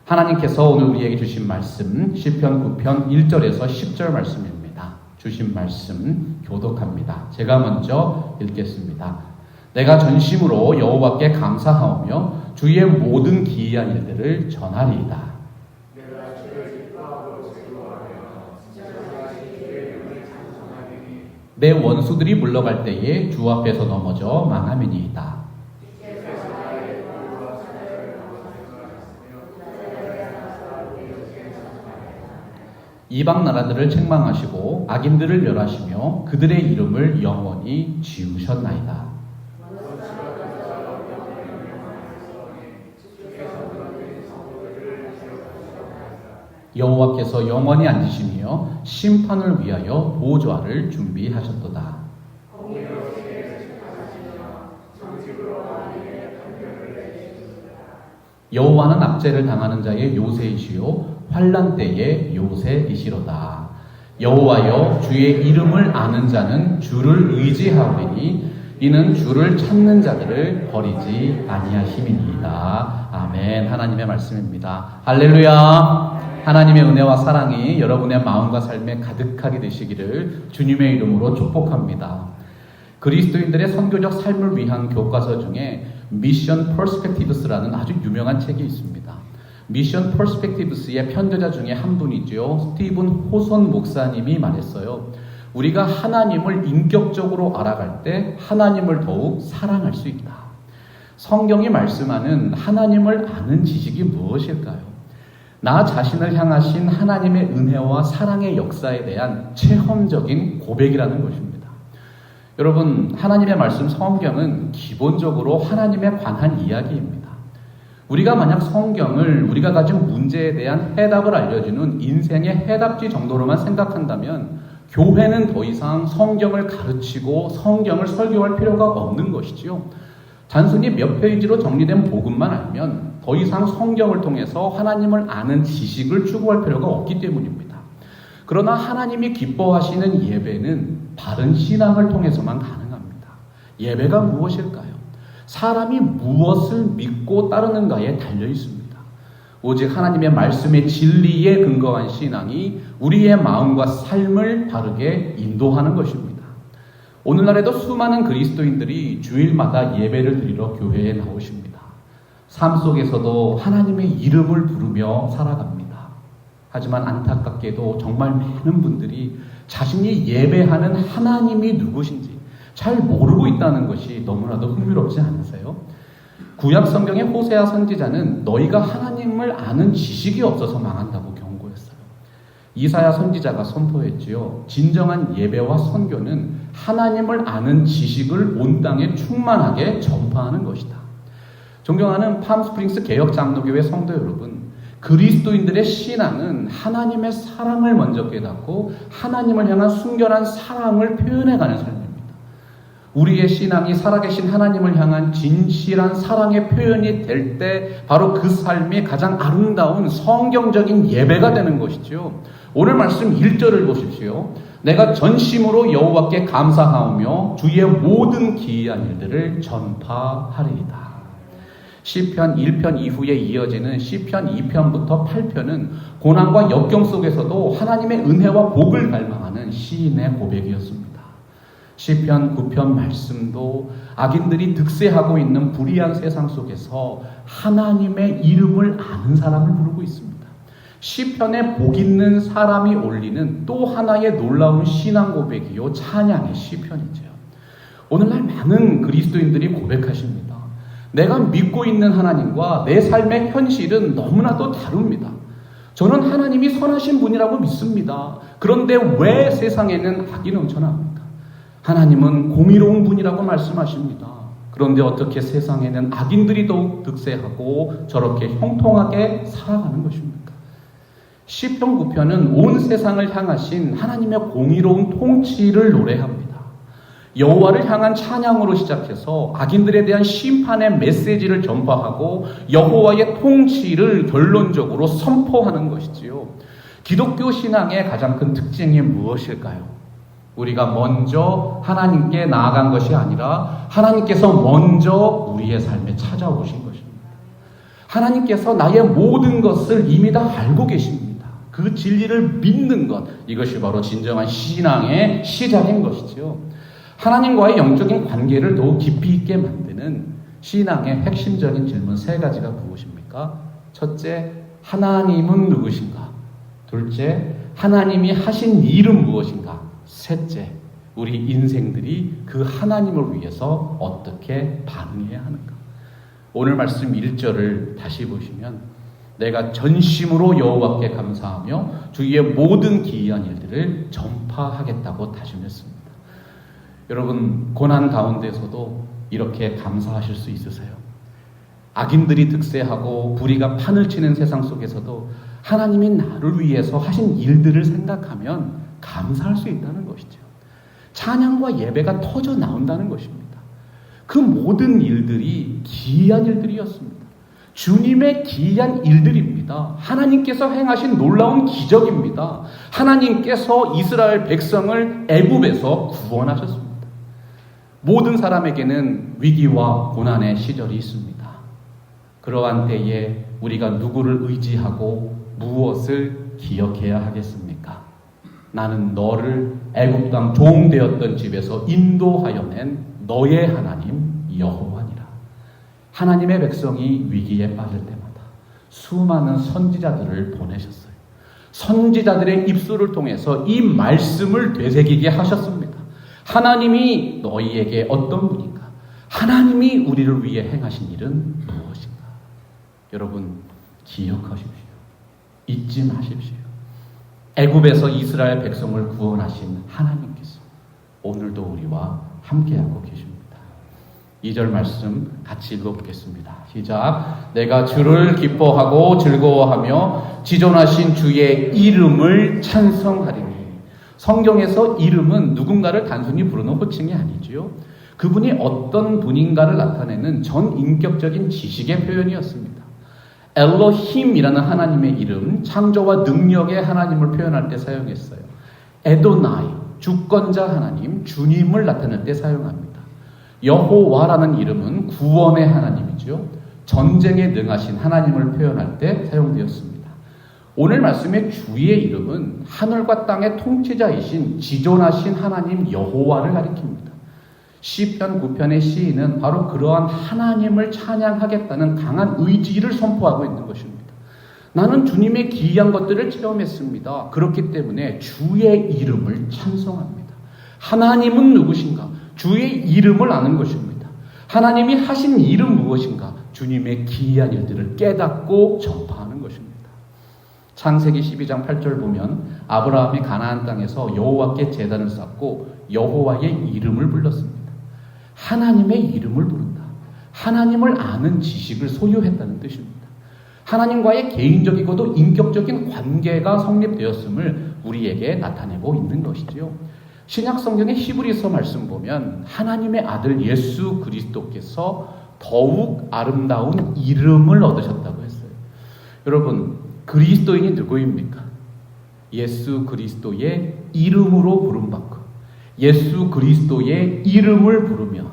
하나님께서 오늘 우리에게 주신 말씀 시편 9편 1절에서 10절 말씀입니다. 주신 말씀 교독합니다. 제가 먼저 읽겠습니다. 내가 전심으로 여호와께 감사하오며 주의 모든 기이한 일들을 전하리이다. 내 원수들이 물러갈 때에 주 앞에서 넘어져 망하매니이다. 이방 나라들을 책망하시고 악인들을 멸하시며 그들의 이름을 영원히 지우셨나이다. 여호와께서 영원히 앉으시며 심판을 위하여 보좌를 준비하셨도다. 여호와는 압제를 당하는 자의 요새이시요 환난 때의 요새이시로다. 여호와여 주의 이름을 아는 자는 주를 의지하오리니 이는 주를 찾는 자들을 버리지 아니하심이니이다. 아멘. 하나님의 말씀입니다. 할렐루야. 하나님의 은혜와 사랑이 여러분의 마음과 삶에 가득하게 되시기를 주님의 이름으로 축복합니다. 그리스도인들의 선교적 삶을 위한 교과서 중에 미션 퍼스펙티브스라는 아주 유명한 책이 있습니다. 미션 퍼스펙티브스의 편저자 중에 한 분이죠. 스티븐 호손 목사님이 말했어요. 우리가 하나님을 인격적으로 알아갈 때 하나님을 더욱 사랑할 수 있다. 성경이 말씀하는 하나님을 아는 지식이 무엇일까요? 나 자신을 향하신 하나님의 은혜와 사랑의 역사에 대한 체험적인 고백이라는 것입니다. 여러분, 하나님의 말씀 성경은 기본적으로 하나님에 관한 이야기입니다. 우리가 만약 성경을 우리가 가진 문제에 대한 해답을 알려주는 인생의 해답지 정도로만 생각한다면 교회는 더 이상 성경을 가르치고 성경을 설교할 필요가 없는 것이지요. 단순히 몇 페이지로 정리된 복음만 알면 더 이상 성경을 통해서 하나님을 아는 지식을 추구할 필요가 없기 때문입니다. 그러나 하나님이 기뻐하시는 예배는 바른 신앙을 통해서만 가능합니다. 예배가 무엇일까요? 사람이 무엇을 믿고 따르는가에 달려 있습니다. 오직 하나님의 말씀의 진리에 근거한 신앙이 우리의 마음과 삶을 바르게 인도하는 것입니다. 오늘날에도 수많은 그리스도인들이 주일마다 예배를 드리러 교회에 나오십니다. 삶 속에서도 하나님의 이름을 부르며 살아갑니다. 하지만 안타깝게도 정말 많은 분들이 자신이 예배하는 하나님이 누구신지 잘 모르고 있다는 것이 너무나도 흥미롭지 않으세요? 구약 성경의 호세아 선지자는 너희가 하나님을 아는 지식이 없어서 망한다고 경고했어요. 이사야 선지자가 선포했지요. 진정한 예배와 선교는 하나님을 아는 지식을 온 땅에 충만하게 전파하는 것이다. 존경하는 팜스프링스 개혁장로교회 성도 여러분, 그리스도인들의 신앙은 하나님의 사랑을 먼저 깨닫고 하나님을 향한 순결한 사랑을 표현해가는 삶입니다. 우리의 신앙이 살아계신 하나님을 향한 진실한 사랑의 표현이 될 때 바로 그 삶이 가장 아름다운 성경적인 예배가 되는 것이죠. 오늘 말씀 1절을 보십시오. 내가 전심으로 여호와께 감사하오며 주의 모든 기이한 일들을 전파하리이다. 시편 1편 이후에 이어지는 시편 2편부터 8편은 고난과 역경 속에서도 하나님의 은혜와 복을 갈망하는 시인의 고백이었습니다. 시편 9편 말씀도 악인들이 득세하고 있는 불의한 세상 속에서 하나님의 이름을 아는 사람을 부르고 있습니다. 시편에 복 있는 사람이 올리는 또 하나의 놀라운 신앙 고백이요 찬양의 시편이죠. 오늘날 많은 그리스도인들이 고백하십니다. 내가 믿고 있는 하나님과 내 삶의 현실은 너무나도 다릅니다. 저는 하나님이 선하신 분이라고 믿습니다. 그런데 왜 세상에는 악이 넘쳐납니까? 하나님은 공의로운 분이라고 말씀하십니다. 그런데 어떻게 세상에는 악인들이 더욱 득세하고 저렇게 형통하게 살아가는 것입니까? 시편 9편은 온 세상을 향하신 하나님의 공의로운 통치를 노래합니다. 여호와를 향한 찬양으로 시작해서 악인들에 대한 심판의 메시지를 전파하고 여호와의 통치를 결론적으로 선포하는 것이지요. 기독교 신앙의 가장 큰 특징이 무엇일까요? 우리가 먼저 하나님께 나아간 것이 아니라 하나님께서 먼저 우리의 삶에 찾아오신 것입니다. 하나님께서 나의 모든 것을 이미 다 알고 계십니다. 그 진리를 믿는 것, 이것이 바로 진정한 신앙의 시작인 것이죠. 하나님과의 영적인 관계를 더욱 깊이 있게 만드는 신앙의 핵심적인 질문 3가지가 무엇입니까? 첫째, 하나님은 누구신가? 둘째, 하나님이 하신 일은 무엇인가? 셋째, 우리 인생들이 그 하나님을 위해서 어떻게 반응해야 하는가? 오늘 말씀 1절을 다시 보시면 내가 전심으로 여호와께 감사하며 주의 모든 기이한 일들을 전파하겠다고 다짐했습니다. 여러분, 고난 가운데서도 이렇게 감사하실 수 있으세요? 악인들이 득세하고 불의가 판을 치는 세상 속에서도 하나님이 나를 위해서 하신 일들을 생각하면 감사할 수 있다는 것이죠. 찬양과 예배가 터져 나온다는 것입니다. 그 모든 일들이 기이한 일들이었습니다. 주님의 기이한 일들입니다. 하나님께서 행하신 놀라운 기적입니다. 하나님께서 이스라엘 백성을 애굽에서 구원하셨습니다. 모든 사람에게는 위기와 고난의 시절이 있습니다. 그러한 때에 우리가 누구를 의지하고 무엇을 기억해야 하겠습니까? 나는 너를 애굽 땅 종 되었던 집에서 인도하여 낸 너의 하나님 여호와니라. 하나님의 백성이 위기에 빠질 때마다 수많은 선지자들을 보내셨어요. 선지자들의 입술을 통해서 이 말씀을 되새기게 하셨습니다. 하나님이 너희에게 어떤 분인가? 하나님이 우리를 위해 행하신 일은 무엇인가? 여러분, 기억하십시오. 잊지 마십시오. 애굽에서 이스라엘 백성을 구원하신 하나님께서 오늘도 우리와 함께하고 계십니다. 2절 말씀 같이 읽어보겠습니다. 시작. 내가 주를 기뻐하고 즐거워하며 지존하신 주의 이름을 찬송하리니. 성경에서 이름은 누군가를 단순히 부르는 호칭이 아니지요. 그분이 어떤 분인가를 나타내는 전인격적인 지식의 표현이었습니다. 엘로힘이라는 하나님의 이름, 창조와 능력의 하나님을 표현할 때 사용했어요. 에도나이, 주권자 하나님, 주님을 나타낼 때 사용합니다. 여호와라는 이름은 구원의 하나님이죠. 전쟁에 능하신 하나님을 표현할 때 사용되었습니다. 오늘 말씀의 주의 이름은 하늘과 땅의 통치자이신 지존하신 하나님 여호와를 가리킵니다. 시편 9편의 시인은 바로 그러한 하나님을 찬양하겠다는 강한 의지를 선포하고 있는 것입니다. 나는 주님의 기이한 것들을 체험했습니다. 그렇기 때문에 주의 이름을 찬송합니다. 하나님은 누구신가? 주의 이름을 아는 것입니다. 하나님이 하신 일은 무엇인가? 주님의 기이한 일들을 깨닫고 전파하는 것입니다. 창세기 12장 8절 보면 아브라함이 가나안 땅에서 여호와께 제단을 쌓고 여호와의 이름을 불렀습니다. 하나님의 이름을 부른다. 하나님을 아는 지식을 소유했다는 뜻입니다. 하나님과의 개인적이고도 인격적인 관계가 성립되었음을 우리에게 나타내고 있는 것이지요. 신약 성경의 히브리서 말씀 보면 하나님의 아들 예수 그리스도께서 더욱 아름다운 이름을 얻으셨다고 했어요. 여러분, 그리스도인이 누구입니까? 예수 그리스도의 이름으로 부름받고 예수 그리스도의 이름을 부르며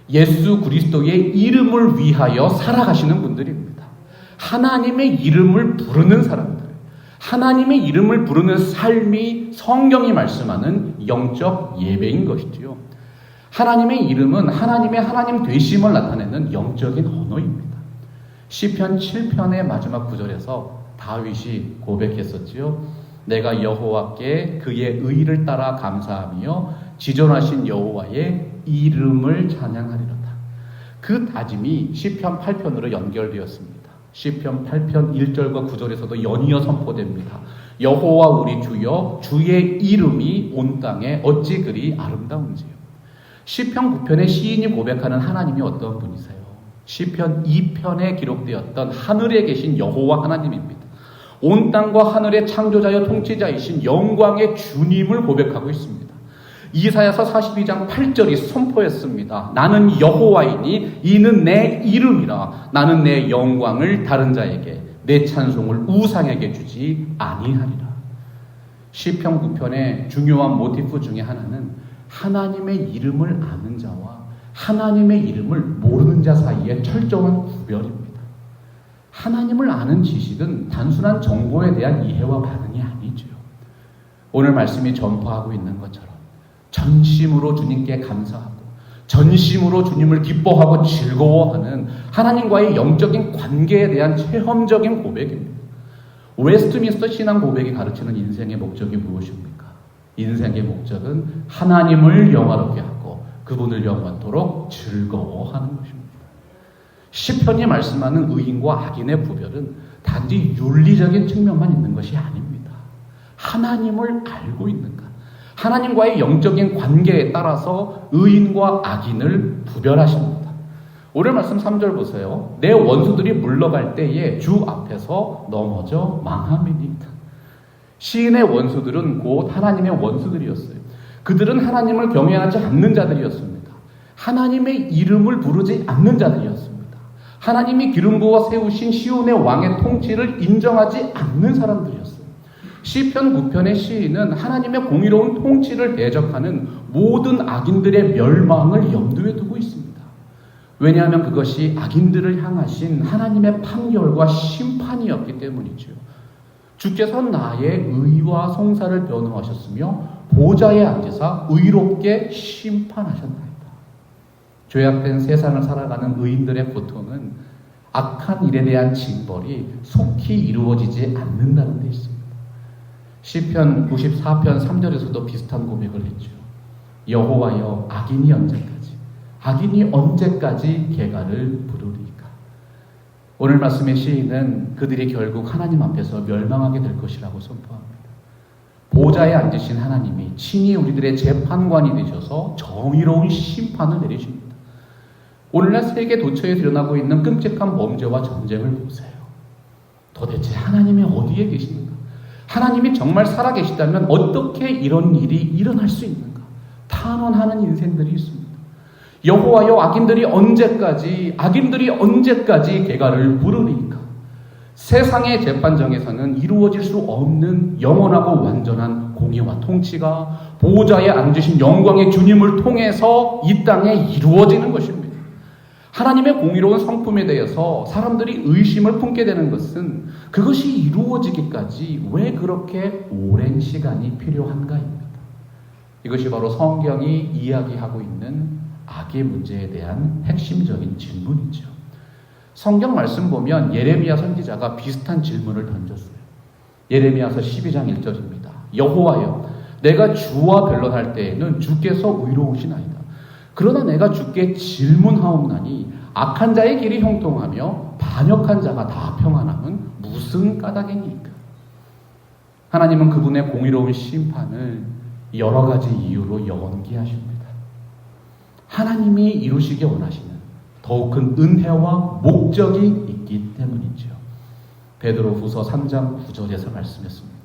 예수 그리스도의 이름을 위하여 살아가시는 분들입니다. 하나님의 이름을 부르는 사람들, 하나님의 이름을 부르는 삶이 성경이 말씀하는 영적 예배인 것이지요. 하나님의 이름은 하나님의 하나님 되심을 나타내는 영적인 언어입니다. 시편 7편의 마지막 구절에서 다윗이 고백했었지요. 내가 여호와께 그의 의를 따라 감사하며 지존하신 여호와의 이름을 찬양하리로다. 그 다짐이 시편 8편으로 연결되었습니다. 시편 8편 1절과 9절에서도 연이어 선포됩니다. 여호와 우리 주여 주의 이름이 온 땅에 어찌 그리 아름다운지요. 시편 9편의 시인이 고백하는 하나님이 어떤 분이세요? 시편 2편에 기록되었던 하늘에 계신 여호와 하나님입니다. 온 땅과 하늘의 창조자여 통치자이신 영광의 주님을 고백하고 있습니다. 이사야서 42장 8절이 선포했습니다. 나는 여호와이니 이는 내 이름이라. 나는 내 영광을 다른 자에게 내 찬송을 우상에게 주지 아니하리라. 시편 9편의 중요한 모티프 중에 하나는 하나님의 이름을 아는 자와 하나님의 이름을 모르는 자 사이의 철저한 구별입니다. 하나님을 아는 지식은 단순한 정보에 대한 이해와 반응이 아니죠. 오늘 말씀이 전파하고 있는 것처럼 전심으로 주님께 감사하고 전심으로 주님을 기뻐하고 즐거워하는 하나님과의 영적인 관계에 대한 체험적인 고백입니다. 웨스트민스터 신앙 고백이 가르치는 인생의 목적이 무엇입니까? 인생의 목적은 하나님을 영화롭게 하고 그분을 영원토록 즐거워하는 것입니다. 시편이 말씀하는 의인과 악인의 구별은 단지 윤리적인 측면만 있는 것이 아닙니다. 하나님을 알고 있는가? 하나님과의 영적인 관계에 따라서 의인과 악인을 구별하십니다. 오늘 말씀 3절 보세요. 내 원수들이 물러갈 때에 주 앞에서 넘어져 망함이니이다. 시인의 원수들은 곧 하나님의 원수들이었어요. 그들은 하나님을 경외하지 않는 자들이었습니다. 하나님의 이름을 부르지 않는 자들이었습니다. 하나님이 기름 부어 세우신 시온의 왕의 통치를 인정하지 않는 사람들이었어요. 시편 9편의 시인은 하나님의 공의로운 통치를 대적하는 모든 악인들의 멸망을 염두에 두고 있습니다. 왜냐하면 그것이 악인들을 향하신 하나님의 판결과 심판이었기 때문이죠. 주께서 나의 의와 송사를 변호하셨으며 보좌에 앉으사 의롭게 심판하셨나이다. 죄악된 세상을 살아가는 의인들의 고통은 악한 일에 대한 징벌이 속히 이루어지지 않는다는 데 있습니다. 시편 94편 3절에서도 비슷한 고백을 했죠. 여호와여 악인이 언제까지 개가를 부르리까? 오늘 말씀의 시인은 그들이 결국 하나님 앞에서 멸망하게 될 것이라고 선포합니다. 보좌에 앉으신 하나님이 친히 우리들의 재판관이 되셔서 정의로운 심판을 내리십니다. 오늘날 세계 도처에 드러나고 있는 끔찍한 범죄와 전쟁을 보세요. 도대체 하나님이 어디에 계십니까? 하나님이 정말 살아계시다면 어떻게 이런 일이 일어날 수 있는가? 탄원하는 인생들이 있습니다. 여호와여 악인들이 언제까지 개가를 부르리까? 세상의 재판정에서는 이루어질 수 없는 영원하고 완전한 공의와 통치가 보좌에 앉으신 영광의 주님을 통해서 이 땅에 이루어지는 것입니다. 하나님의 공의로운 성품에 대해서 사람들이 의심을 품게 되는 것은 그것이 이루어지기까지 왜 그렇게 오랜 시간이 필요한가입니다. 이것이 바로 성경이 이야기하고 있는 악의 문제에 대한 핵심적인 질문이죠. 성경 말씀 보면 예레미야 선지자가 비슷한 질문을 던졌어요. 예레미야서 12장 1절입니다. 여호와여 내가 주와 변론할 때에는 주께서 의로우시나이다. 그러나 내가 주께 질문하옵나니 악한 자의 길이 형통하며 반역한 자가 다 평안함은 무슨 까닭이니까? 하나님은 그분의 공의로운 심판을 여러 가지 이유로 연기하십니다. 하나님이 이루시기 원하시는 더욱 큰 은혜와 목적이 있기 때문이죠. 베드로후서 3장 9절에서 말씀했습니다.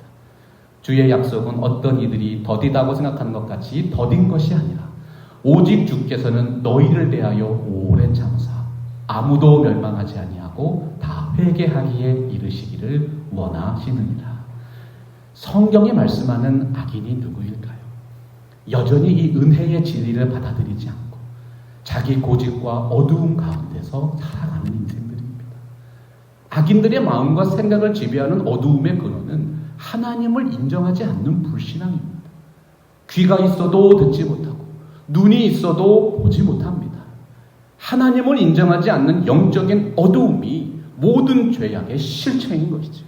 주의 약속은 어떤 이들이 더디다고 생각하는 것 같이 더딘 것이 아니라 오직 주께서는 너희를 대하여 오랜 장사 아무도 멸망하지 아니하고 다 회개하기에 이르시기를 원하시느니라. 성경이 말씀하는 악인이 누구일까요? 여전히 이 은혜의 진리를 받아들이지 않고 자기 고집과 어두움 가운데서 살아가는 인생들입니다. 악인들의 마음과 생각을 지배하는 어두움의 근원은 하나님을 인정하지 않는 불신앙입니다. 귀가 있어도 듣지 못하고 눈이 있어도 보지 못합니다. 하나님을 인정하지 않는 영적인 어두움이 모든 죄악의 실체인 것이죠.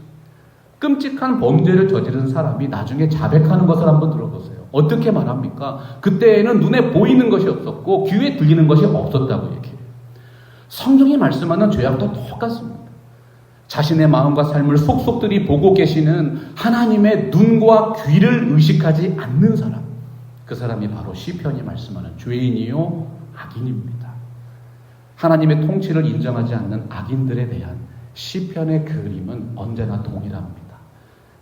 끔찍한 범죄를 저지른 사람이 나중에 자백하는 것을 한번 들어보세요. 어떻게 말합니까? 그때에는 눈에 보이는 것이 없었고 귀에 들리는 것이 없었다고 얘기해요. 성경이 말씀하는 죄악도 똑같습니다. 자신의 마음과 삶을 속속들이 보고 계시는 하나님의 눈과 귀를 의식하지 않는 사람, 그 사람이 바로 시편이 말씀하는 죄인이요 악인입니다. 하나님의 통치를 인정하지 않는 악인들에 대한 시편의 그림은 언제나 동일합니다.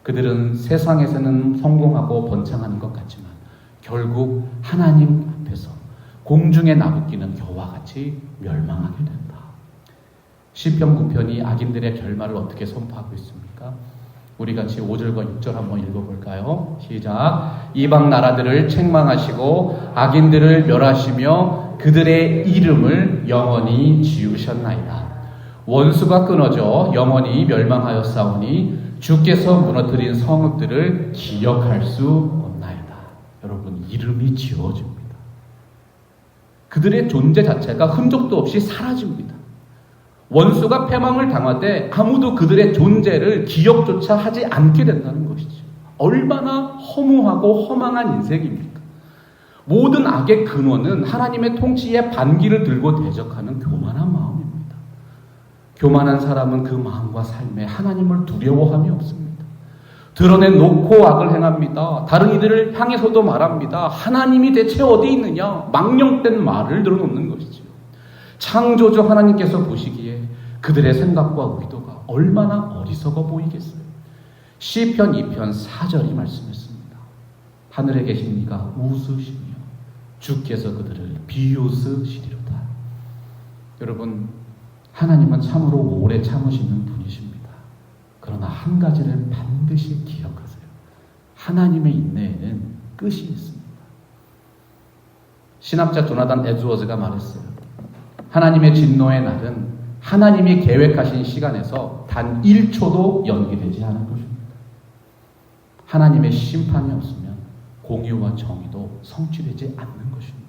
그들은 세상에서는 성공하고 번창하는 것 같지만 결국 하나님 앞에서 공중에 나부끼는 겨와 같이 멸망하게 된다. 시편 9편이 악인들의 결말을 어떻게 선포하고 있습니까? 우리 같이 5절과 6절 한번 읽어볼까요? 시작. 이방 나라들을 책망하시고 악인들을 멸하시며 그들의 이름을 영원히 지우셨나이다. 원수가 끊어져 영원히 멸망하였사오니 주께서 무너뜨린 성읍들을 기억할 수 없나이다. 여러분, 이름이 지워집니다. 그들의 존재 자체가 흔적도 없이 사라집니다. 원수가 패망을 당하되 아무도 그들의 존재를 기억조차 하지 않게 된다는 것이죠. 얼마나 허무하고 허망한 인생입니까? 모든 악의 근원은 하나님의 통치에 반기를 들고 대적하는 교만한 마음입니다. 교만한 사람은 그 마음과 삶에 하나님을 두려워함이 없습니다. 드러내놓고 악을 행합니다. 다른 이들을 향해서도 말합니다. 하나님이 대체 어디 있느냐? 망령된 말을 늘어놓는 것이죠. 창조주 하나님께서 보시기에 그들의 생각과 의도가 얼마나 어리석어 보이겠어요. 시편 2편 4절이 말씀했습니다. 하늘에 계신 이가 웃으시며 주께서 그들을 비웃으시리로다. 여러분, 하나님은 참으로 오래 참으시는 분이십니다. 그러나 한 가지를 반드시 기억하세요. 하나님의 인내에는 끝이 있습니다. 신학자 조나단 에드워즈가 말했어요. 하나님의 진노의 날은 하나님이 계획하신 시간에서 단 1초도 연기되지 않은 것입니다. 하나님의 심판이 없으면 공의와 정의도 성취되지 않는 것입니다.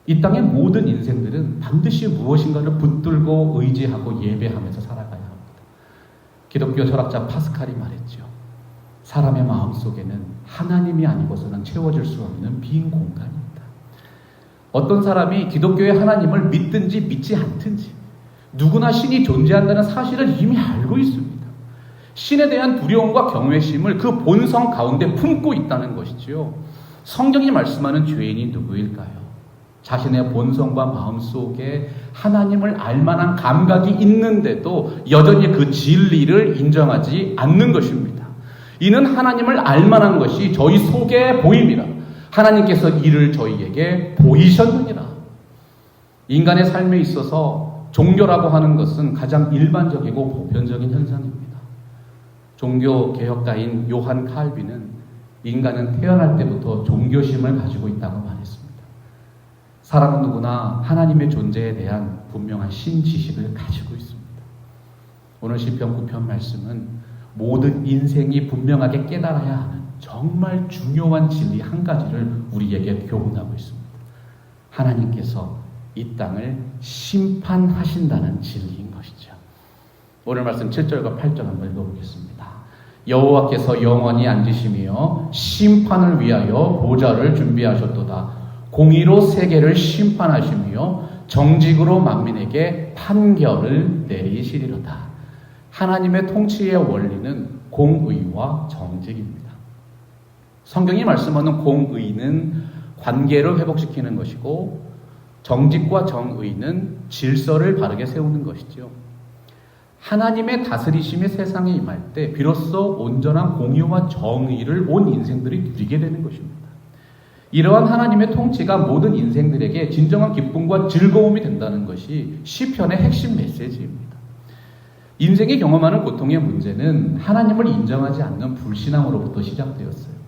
이 땅의 모든 인생들은 반드시 무엇인가를 붙들고 의지하고 예배하면서 살아가야 합니다. 기독교 철학자 파스칼이 말했죠. 사람의 마음속에는 하나님이 아니고서는 채워질 수 없는 빈 공간입니다. 어떤 사람이 기독교의 하나님을 믿든지 믿지 않든지 누구나 신이 존재한다는 사실을 이미 알고 있습니다. 신에 대한 두려움과 경외심을 그 본성 가운데 품고 있다는 것이지요. 성경이 말씀하는 죄인이 누구일까요? 자신의 본성과 마음속에 하나님을 알만한 감각이 있는데도 여전히 그 진리를 인정하지 않는 것입니다. 이는 하나님을 알만한 것이 저희 속에 보입니다. 하나님께서 이를 저희에게 보이셨느니라. 인간의 삶에 있어서 종교라고 하는 것은 가장 일반적이고 보편적인 현상입니다. 종교개혁가인 요한 칼빈은 인간은 태어날 때부터 종교심을 가지고 있다고 말했습니다. 사람은 누구나 하나님의 존재에 대한 분명한 신지식을 가지고 있습니다. 오늘 시편 9편 말씀은 모든 인생이 분명하게 깨달아야 하는 정말 중요한 진리 한 가지를 우리에게 교훈하고 있습니다. 하나님께서 이 땅을 심판하신다는 진리인 것이죠. 오늘 말씀 7절과 8절 한번 읽어보겠습니다. 여호와께서 영원히 앉으시며 심판을 위하여 보좌를 준비하셨도다. 공의로 세계를 심판하시며 정직으로 만민에게 판결을 내리시리로다. 하나님의 통치의 원리는 공의와 정직입니다. 성경이 말씀하는 공의는 관계를 회복시키는 것이고 정직과 정의는 질서를 바르게 세우는 것이죠. 하나님의 다스리심이 세상에 임할 때 비로소 온전한 공의와 정의를 온 인생들이 누리게 되는 것입니다. 이러한 하나님의 통치가 모든 인생들에게 진정한 기쁨과 즐거움이 된다는 것이 시편의 핵심 메시지입니다. 인생이 경험하는 고통의 문제는 하나님을 인정하지 않는 불신앙으로부터 시작되었어요.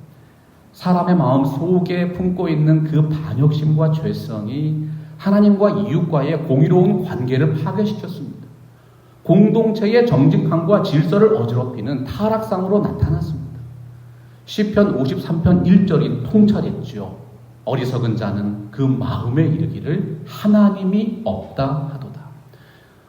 사람의 마음 속에 품고 있는 그 반역심과 죄성이 하나님과 이웃과의 공의로운 관계를 파괴시켰습니다. 공동체의 정직함과 질서를 어지럽히는 타락상으로 나타났습니다. 시편 53편 1절이 통찰했죠. 어리석은 자는 그 마음에 이르기를 하나님이 없다 하도다.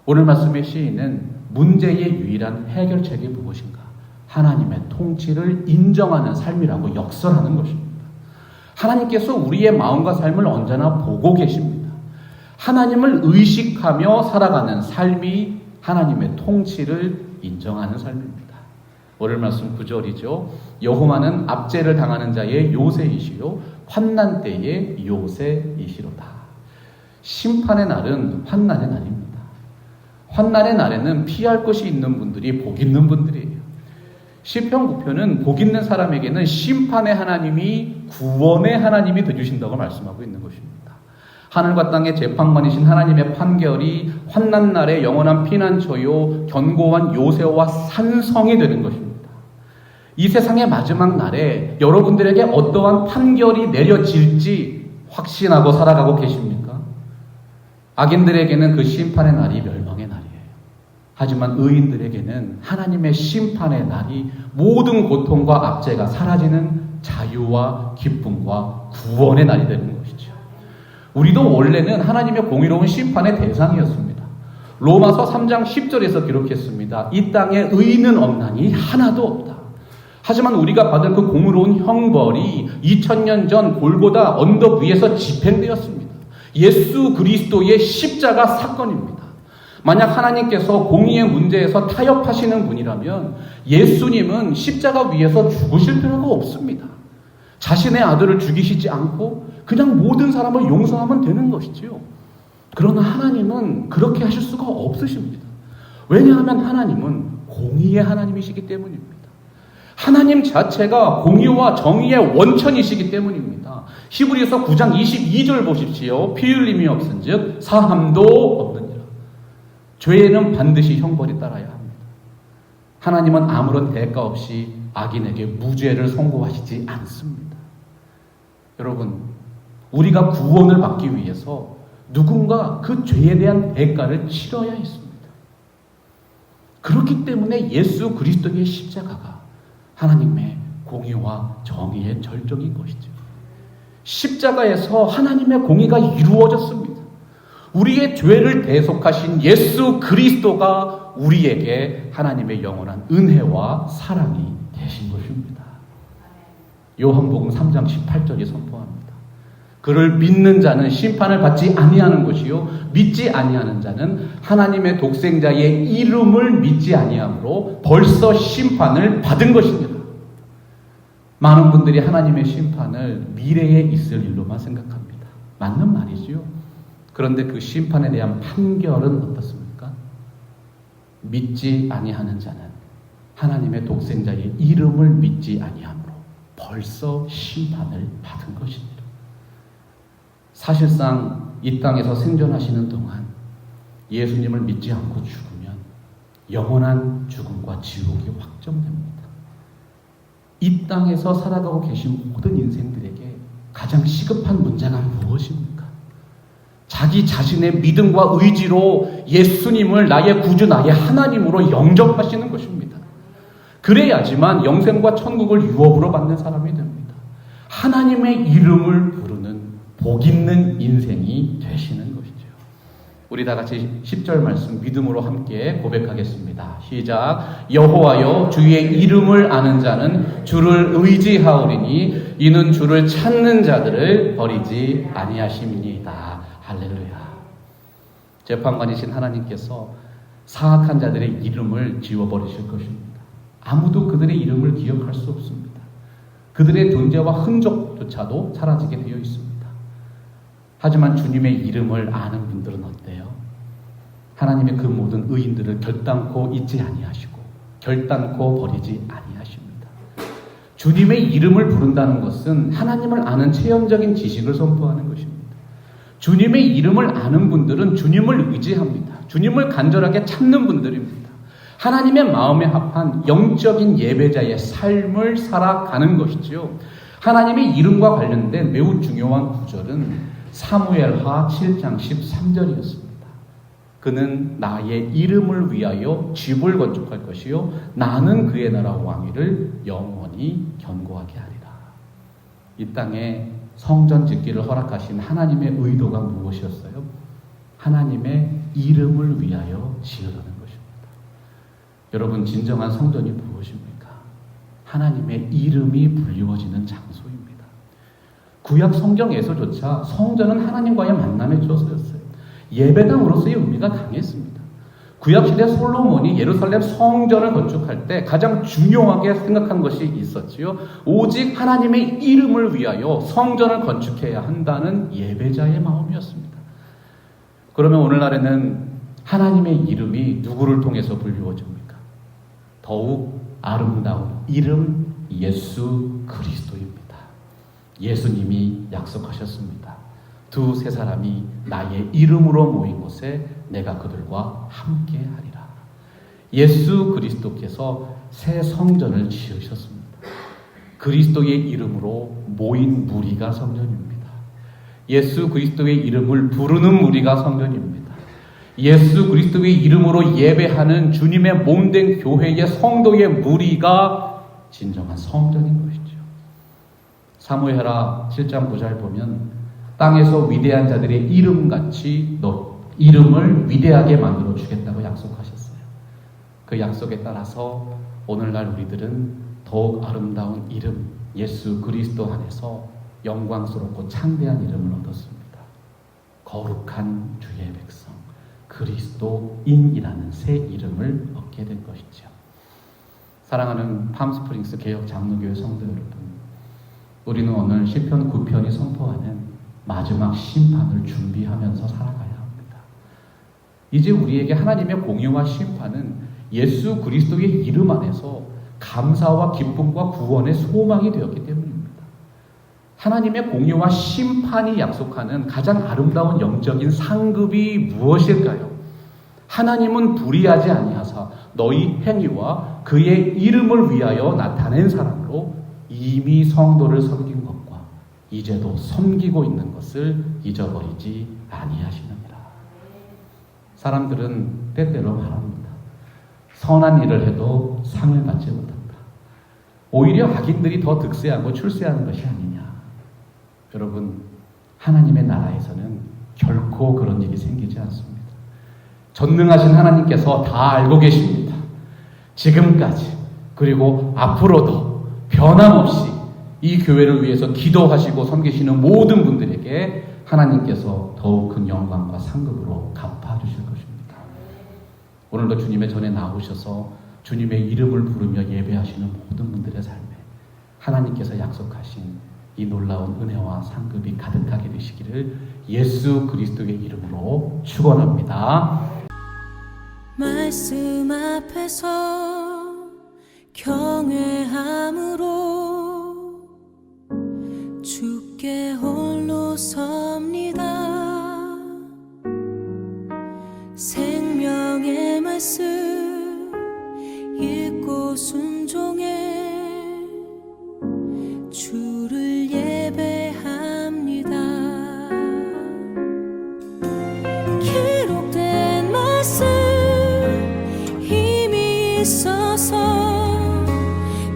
오늘 말씀의 시인은 문제의 유일한 해결책이 무엇인가? 하나님의 통치를 인정하는 삶이라고 역설하는 것입니다. 하나님께서 우리의 마음과 삶을 언제나 보고 계십니다. 하나님을 의식하며 살아가는 삶이 하나님의 통치를 인정하는 삶입니다. 오늘 말씀 9절이죠. 여호와는 압제를 당하는 자의 요새이시요 환난 때의 요새이시로다. 심판의 날은 환난의 날입니다. 환난의 날에는 피할 것이 있는 분들이 복 있는 분들이에요. 시편 9편은 복 있는 사람에게는 심판의 하나님이 구원의 하나님이 되주신다고 말씀하고 있는 것입니다. 하늘과 땅의 재판관이신 하나님의 판결이 환난 날의 영원한 피난처요 견고한 요새와 산성이 되는 것입니다. 이 세상의 마지막 날에 여러분들에게 어떠한 판결이 내려질지 확신하고 살아가고 계십니까? 악인들에게는 그 심판의 날이 멸망의 날이에요. 하지만 의인들에게는 하나님의 심판의 날이 모든 고통과 압제가 사라지는 자유와 기쁨과 구원의 날이 되는 것이죠. 우리도 원래는 하나님의 공의로운 심판의 대상이었습니다. 로마서 3장 10절에서 기록했습니다. 이 땅에 의인은 없나니 하나도 없다. 하지만 우리가 받을 그 공의로운 형벌이 2000년 전 골고다 언덕 위에서 집행되었습니다. 예수 그리스도의 십자가 사건입니다. 만약 하나님께서 공의의 문제에서 타협하시는 분이라면 예수님은 십자가 위에서 죽으실 필요가 없습니다. 자신의 아들을 죽이시지 않고 그냥 모든 사람을 용서하면 되는 것이지요. 그러나 하나님은 그렇게 하실 수가 없으십니다. 왜냐하면 하나님은 공의의 하나님이시기 때문입니다. 하나님 자체가 공의와 정의의 원천이시기 때문입니다. 히브리서 9장 22절 보십시오. 피 흘림이 없은즉 사함도 없느니라. 죄에는 반드시 형벌이 따라야 합니다. 하나님은 아무런 대가 없이 악인에게 무죄를 선고하시지 않습니다. 여러분, 우리가 구원을 받기 위해서 누군가 그 죄에 대한 대가를 치러야 했습니다. 그렇기 때문에 예수 그리스도의 십자가가 하나님의 공의와 정의의 절정인 것이죠. 십자가에서 하나님의 공의가 이루어졌습니다. 우리의 죄를 대속하신 예수 그리스도가 우리에게 하나님의 영원한 은혜와 사랑이 되신 것입니다. 요한복음 3장 18절이 선포합니다. 그를 믿는 자는 심판을 받지 아니하는 것이요 믿지 아니하는 자는 하나님의 독생자의 이름을 믿지 아니하므로 벌써 심판을 받은 것입니다. 많은 분들이 하나님의 심판을 미래에 있을 일로만 생각합니다. 맞는 말이지요. 그런데 그 심판에 대한 판결은 어떻습니까? 믿지 아니하는 자는 하나님의 독생자의 이름을 믿지 아니하므로 벌써 심판을 받은 것입니다. 사실상 이 땅에서 생존하시는 동안 예수님을 믿지 않고 죽으면 영원한 죽음과 지옥이 확정됩니다. 이 땅에서 살아가고 계신 모든 인생들에게 가장 시급한 문제가 무엇입니까? 자기 자신의 믿음과 의지로 예수님을 나의 구주, 나의 하나님으로 영접하시는 것입니다. 그래야지만 영생과 천국을 유업으로 받는 사람이 됩니다. 하나님의 이름을 부르는 복 있는 인생이 되시는 것이죠. 우리 다 같이 10절 말씀 믿음으로 함께 고백하겠습니다. 시작. 여호와여 주의 이름을 아는 자는 주를 의지하오리니 이는 주를 찾는 자들을 버리지 아니하심이니이다. 할렐루야. 재판관이신 하나님께서 사악한 자들의 이름을 지워버리실 것입니다. 아무도 그들의 이름을 기억할 수 없습니다. 그들의 존재와 흔적조차도 사라지게 되어 있습니다. 하지만 주님의 이름을 아는 분들은 어때요? 하나님의 그 모든 의인들을 결단코 잊지 아니하시고 결단코 버리지 아니하십니다. 주님의 이름을 부른다는 것은 하나님을 아는 체험적인 지식을 선포하는 것입니다. 주님의 이름을 아는 분들은 주님을 의지합니다. 주님을 간절하게 찾는 분들입니다. 하나님의 마음에 합한 영적인 예배자의 삶을 살아가는 것이지요. 하나님의 이름과 관련된 매우 중요한 구절은 사무엘하 7장 13절이었습니다. 그는 나의 이름을 위하여 집을 건축할 것이요 나는 그의 나라 왕위를 영원히 견고하게 하리라. 이 땅에 성전 짓기를 허락하신 하나님의 의도가 무엇이었어요? 하나님의 이름을 위하여 지으라는 것입니다. 여러분, 진정한 성전이 무엇입니까? 하나님의 이름이 불리워지는 장소입니다. 구약 성경에서조차 성전은 하나님과의 만남의 처소였어요. 예배당으로서의 의미가 강했습니다. 구약시대 솔로몬이 예루살렘 성전을 건축할 때 가장 중요하게 생각한 것이 있었지요. 오직 하나님의 이름을 위하여 성전을 건축해야 한다는 예배자의 마음이었습니다. 그러면 오늘날에는 하나님의 이름이 누구를 통해서 불리워집니까? 더욱 아름다운 이름 예수 그리스도입니다. 예수님이 약속하셨습니다. 두세 사람이 나의 이름으로 모인 곳에 내가 그들과 함께 하리라. 예수 그리스도께서 새 성전을 지으셨습니다. 그리스도의 이름으로 모인 무리가 성전입니다. 예수 그리스도의 이름을 부르는 무리가 성전입니다. 예수 그리스도의 이름으로 예배하는 주님의 몸된 교회의 성도의 무리가 진정한 성전인 것이죠. 사무엘하 7장 9절 보면 땅에서 위대한 자들의 이름같이 너 이름을 위대하게 만들어 주겠다고 약속하셨어요. 그 약속에 따라서 오늘날 우리들은 더욱 아름다운 이름 예수 그리스도 안에서 영광스럽고 창대한 이름을 얻었습니다. 거룩한 주의 백성 그리스도인이라는 새 이름을 얻게 된 것이죠. 사랑하는 팜스프링스 개혁 장로교회 성도 여러분, 우리는 오늘 시편 9편이 선포하는 마지막 심판을 준비하면서 살아가야 합니다. 이제 우리에게 하나님의 공의와 심판은 예수 그리스도의 이름 안에서 감사와 기쁨과 구원의 소망이 되었기 때문입니다. 하나님의 공의와 심판이 약속하는 가장 아름다운 영적인 상급이 무엇일까요? 하나님은 불의하지 아니하사 너희 행위와 그의 이름을 위하여 나타낸 사람으로 이미 성도를 섬긴 것과 이제도 섬기고 있는 것을 잊어버리지 아니하시느니라. 사람들은 때때로 말합니다. 선한 일을 해도 상을 받지 못한다. 오히려 악인들이 더 득세하고 출세하는 것이 아니냐. 여러분, 하나님의 나라에서는 결코 그런 일이 생기지 않습니다. 전능하신 하나님께서 다 알고 계십니다. 지금까지 그리고 앞으로도 변함없이 이 교회를 위해서 기도하시고 섬기시는 모든 분들에게 하나님께서 더욱 큰 영광과 상급으로 갚아주실 것입니다. 오늘도 주님의 전에 나오셔서 주님의 이름을 부르며 예배하시는 모든 분들의 삶에 하나님께서 약속하신 이 놀라운 은혜와 상급이 가득하게 되시기를 예수 그리스도의 이름으로 축원합니다. 말씀 앞에서 경외함으로 주께 홀로 섭니다. 생명의 말씀 읽고 순종해 주를 예배합니다. 기록된 말씀 힘이 있어서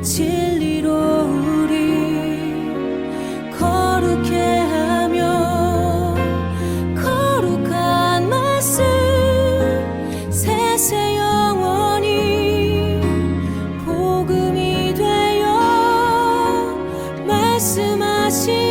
진리로 우리 거룩해 하며 거룩한 말씀 세세 영원히 복음이 되어 말씀하시